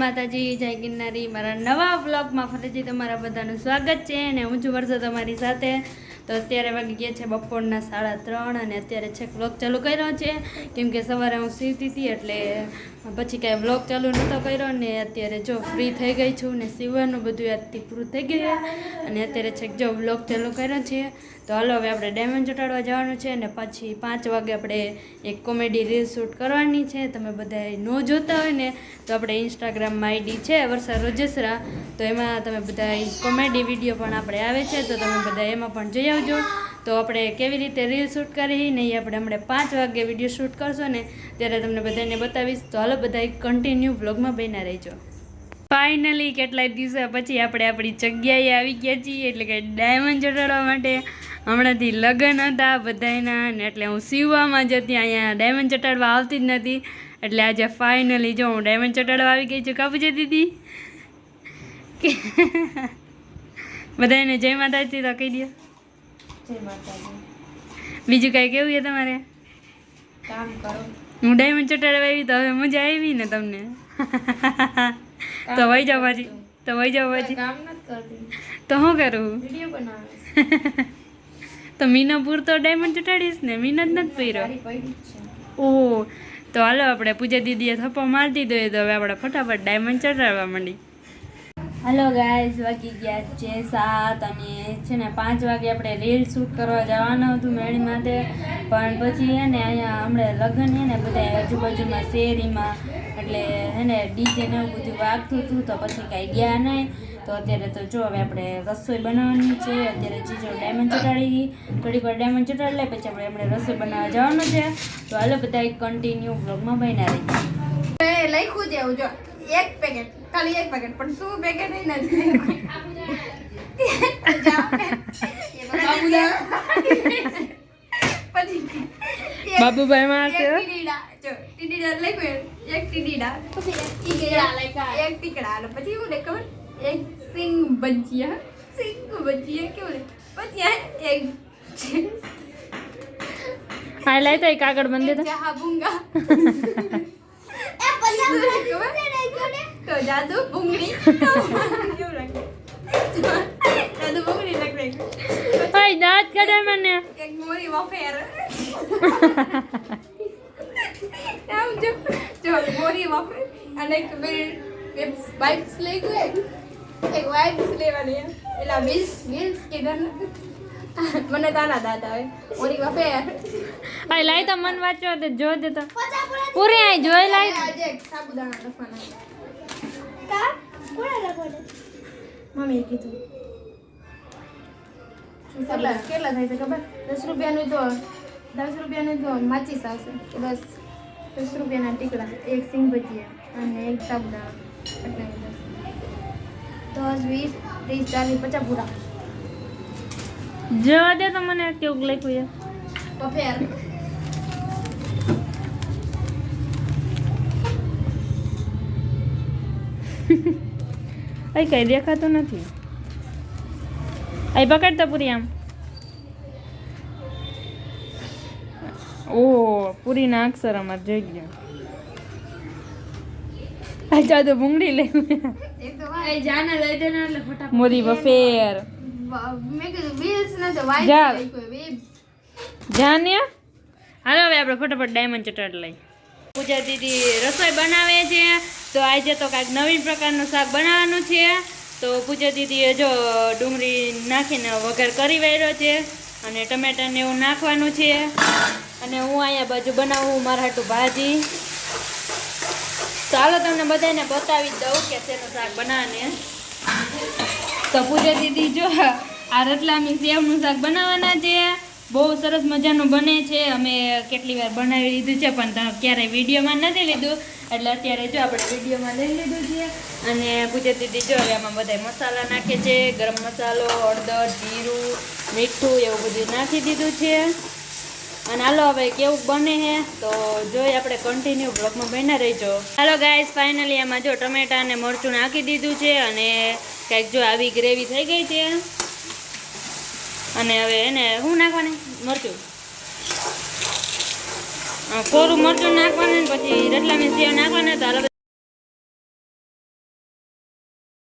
માતાજી, જય ગિરનારી। મારા નવા વ્લોગમાં ફરીથી તમારા બધાનું સ્વાગત છે અને હું છું વર્ષો તમારી સાથે। તો અત્યારે વાગી ગયા છે બપોરના 3:30 અને અત્યારે છેક વ્લોગ ચાલુ કર્યો છે કેમ કે સવારે હું સીવતી હતી એટલે પછી કાંઈ વ્લોગ ચાલુ નહોતો કર્યો ને અત્યારે જો ફ્રી થઈ ગઈ છું ને સીવવાનું બધું આજથી પૂરું થઈ ગયું અને અત્યારે છેક જો વ્લોગ ચાલુ કર્યો છે। તો હાલો હવે આપણે ડાયમંડ ચોટાડવા જવાનું છે અને પછી 5 વાગે આપણે એક કોમેડી રીલ શૂટ કરવાની છે। તમે બધા ન જોતા હોય ને તો આપણે ઇન્સ્ટાગ્રામમાં આઈડી છે વર્ષા રોજેસરા, તો એમાં તમે બધા કોમેડી વિડીયો પણ આપણે આવે છે તો તમે બધા એમાં પણ જઈ આવજો। તો આપણે કેવી રીતે રીલ શૂટ કરી ને એ આપણે હમણાં 5 વાગે વિડીયો શૂટ કરશો ને ત્યારે તમને બધાને બતાવીશ। તો હાલો બધા કન્ટિન્યુ વ્લોગમાં બન્યા રહેજો। ફાઇનલી કેટલાય દિવસો પછી આપણે આપણી જગ્યાએ આવી ગયા છીએ, એટલે કે ડાયમંડ ચોટાડવા માટે। હમણાંથી લગ્ન હતા બધાના ને એટલે હું સીવવામાં જ હતી, અહીંયા ડાયમંડ ચોટાડવા આવતી જ નથી એટલે આજે ફાઇનલી જો હું ડાયમંડ ચોટાડવા આવી ગઈ છું। કાપુ છે દીદી કે બધાને જય માતાજી તો કહી દો। જય માતાજી। બીજું કાંઈ કેવું છે તમારે? કામ કરો। હું ડાયમંડ ચોટાડવા આવી તો હવે મજા આવી ને તમને? તો વહી જાઓ પાછી, તો વહી જાઓ પાછી। કામ નથી કરતી તો શું કરું? વિડિયો બનાવે તો મીનાપુર તો ડાયમંડ ચોટાડીશ ને, મીના જ નથી પહેર્યો। તારી પડી જ છે। ઓહ, તો હાલો આપણે પૂજા દીદીએ થપ્પો મારી દીધો તો હવે આપણે ફટાફટ ડાયમંડ ચડાવવા માંડી। હાલો ગાઈઝ, વાગી ગયા છે 7 અને છે ને 5 વાગે આપણે રીલ શૂટ કરવા જવાનું હતું મેળી માટે, પણ પછી હે ને અહીંયા હમણાં લગ્ન હે ને બધા આજુબાજુમાં શેરીમાં એટલે હે ને ડીજે ને એવું બધું વાગતું હતું તો પછી કાંઈ ગયા નહીં। તો અત્યારે તો જો હવે આપણે રસોઈ બનાવવાની છે। અત્યારે જીજો ડાયમંડ ચોટાડી ગઈ, થોડીક વાર ડાયમંડ ચોટાડી લે પછી આપણે રસોઈ બનાવવા જવાનું છે। તો હાલો બધા કન્ટિન્યુ બ્લોગમાં બન્યા રહી। લખ્યું છે જો એક પેકેટ, ખાલી એક પેકેટ, પણ શું પેકેટ એ નથી બાબુભાઈ માં છે ટીડીડા લખ્યું, એક ટીડીડા પછી એક ટીકડા લખ્યા, એક ટીકડા અને પછી એવું ને ખબર એક સિંગ ભજીયા કેવું ને પછી એક હા લઈ તો કાગળ બંધ દે ચાહા બુંગા તો જાદુ બુંગળી કેવું લાગે? જાદુ બુંગળી લાગે। ભાઈ દાંત કાઢે મને। એક મોરી વફેર આમ જો મોરી વફેર અને એક વાઇપ્સ લઈ ગયો, એક વાઇપ્સ લેવાની એલા વિલ્સ કીધા મને તારા દાદા આવે મોરી વફેર આ લાઈ તો મન વાંચવા દે, જો દે તો પૂરી આઈ જોઈ લાઈ આજે સાબુદાણા લખવાના કા કોણે લખવાના મમ્મીએ કીધું। કેટલા થાય છે ખબર? 10 રૂપિયાનું તો માચીસ આવશે, 10 રૂપિયાના ટીકડા, એક સિંગ ભજીયા અને એક સાબુદાણા, એટલે 10, 20, 30, 40, 50 પૂરા। જો દે તો મને કેવું લખ્યું તો ફેર કઈ દેખાતું નથી। અહીં પકડતા પૂરી આમ, ઓ પૂરી ના અક્ષર અમાર જોઈ ગયા। અચ્છા તો ભૂંગળી લે એક તો એ જાના લઈ દેના એટલે ફટાફટ મોરી વફેર મેં કીધું વિલ્સ ન તો વાઇસ જા। લઈ કોઈ વેબ્સ જાન્યા હાલો હવે આપણે ફટાફટ ડાયમંડ ચટાડ લઈ। પૂજા દીદી રસોઈ બનાવે છે તો આજે તો કાંઈક નવીન પ્રકારનું શાક બનાવવાનું છે। તો પૂજા દીદીએ જો ડુંગળી નાખીને વઘાર કરી વાળ્યો છે અને ટમેટાને એવું નાખવાનું છે અને હું અહીંયા બાજુ બનાવું મારા હાટું ભાજી। ચાલો તમને બધાને બતાવી દઉં કે શેનું શાક બનાવવાને। તો પૂજા દીદી જો આ રતલામી સેવનું શાક બનાવવાના છે, બહુ સરસ મજાનું બને છે। અમે કેટલી વાર બનાવી લીધું છે પણ ક્યારેય વિડીયોમાં નથી લીધું એટલે અત્યારે જો આપણે વિડીયોમાં લઈ લીધું છે અને પૂજા દીદી જો હવે આમાં બધા મસાલા નાખે છે, ગરમ મસાલો, હળદર, જીરું, મીઠું એવું બધું નાખી દીધું છે અને હાલો હવે કેવું બને છે તો જોઈ આપણે કન્ટિન્યુ બ્લોગમાં બન્યા રહીજો। હાલો ગાઈસ, ફાઇનલી આમાં જો ટમેટા અને મરચું નાખી દીધું છે અને કંઈક જો આવી ગ્રેવી થઈ ગઈ છે અને હવે એને શું નાખવાનું? મરચું, કોરું મરચું નાખવાનું, પછી રતલામી સેવ નાખવાના। તો